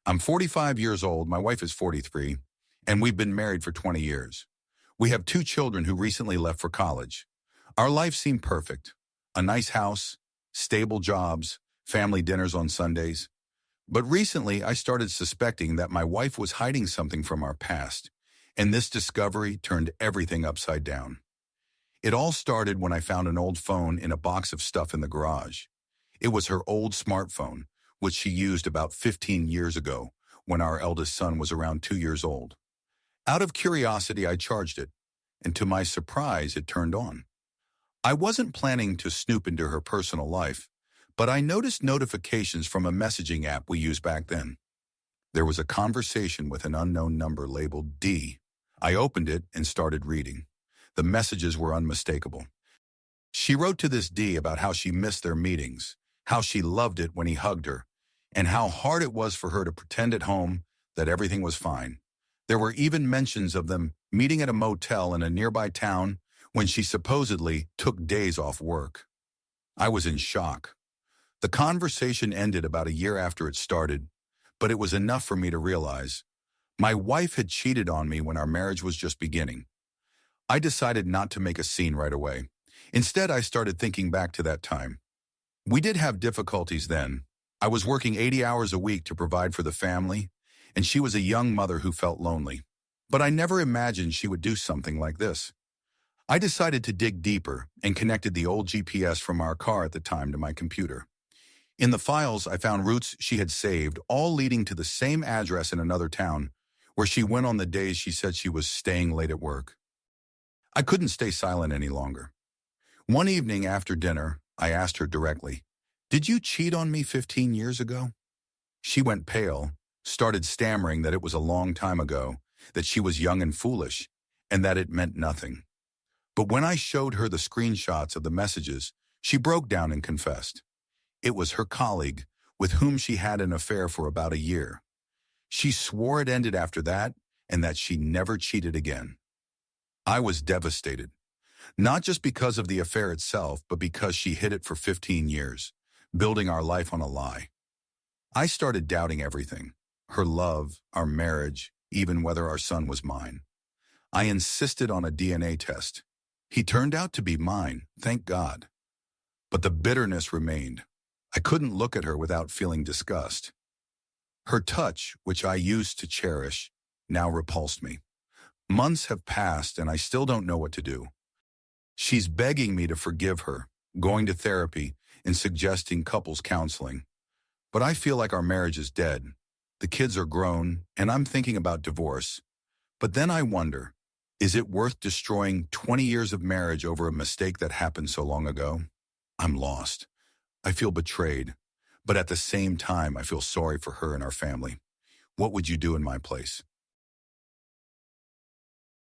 I'm 45 years old, my wife is 43, and we've been married for 20 years. We have two children who recently left for college. Our life seemed perfect. A nice house, stable jobs, family dinners on Sundays. But recently, I started suspecting that my wife was hiding something from our past, and this discovery turned everything upside down. It all started when I found an old phone in a box of stuff in the garage. It was her old smartphone, which she used about 15 years ago when our eldest son was around 2 years old. Out of curiosity, I charged it, and to my surprise, it turned on. I wasn't planning to snoop into her personal life, but I noticed notifications from a messaging app we used back then. There was a conversation with an unknown number labeled D. I opened it and started reading. The messages were unmistakable. She wrote to this D about how she missed their meetings, how she loved it when he hugged her, and how hard it was for her to pretend at home that everything was fine. There were even mentions of them meeting at a motel in a nearby town when she supposedly took days off work. I was in shock. The conversation ended about a year after it started, but it was enough for me to realize my wife had cheated on me when our marriage was just beginning. I decided not to make a scene right away. Instead, I started thinking back to that time. We did have difficulties then. I was working 80 hours a week to provide for the family, and she was a young mother who felt lonely. But I never imagined she would do something like this. I decided to dig deeper and connected the old GPS from our car at the time to my computer. In the files, I found routes she had saved, all leading to the same address in another town, where she went on the days she said she was staying late at work. I couldn't stay silent any longer. One evening after dinner, I asked her directly, "Did you cheat on me 15 years ago?" She went pale, started stammering that it was a long time ago, that she was young and foolish, and that it meant nothing. But when I showed her the screenshots of the messages, she broke down and confessed. It was her colleague, with whom she had an affair for about a year. She swore it ended after that, and that she never cheated again. I was devastated, not just because of the affair itself, but because she hid it for 15 years, building our life on a lie. I started doubting everything, her love, our marriage, even whether our son was mine. I insisted on a DNA test. He turned out to be mine, thank God. But the bitterness remained. I couldn't look at her without feeling disgust. Her touch, which I used to cherish, now repulsed me. Months have passed and I still don't know what to do. She's begging me to forgive her, going to therapy, and suggesting couples counseling. But I feel like our marriage is dead. The kids are grown, and I'm thinking about divorce. But then I wonder, is it worth destroying 20 years of marriage over a mistake that happened so long ago? I'm lost. I feel betrayed. But at the same time, I feel sorry for her and our family. What would you do in my place?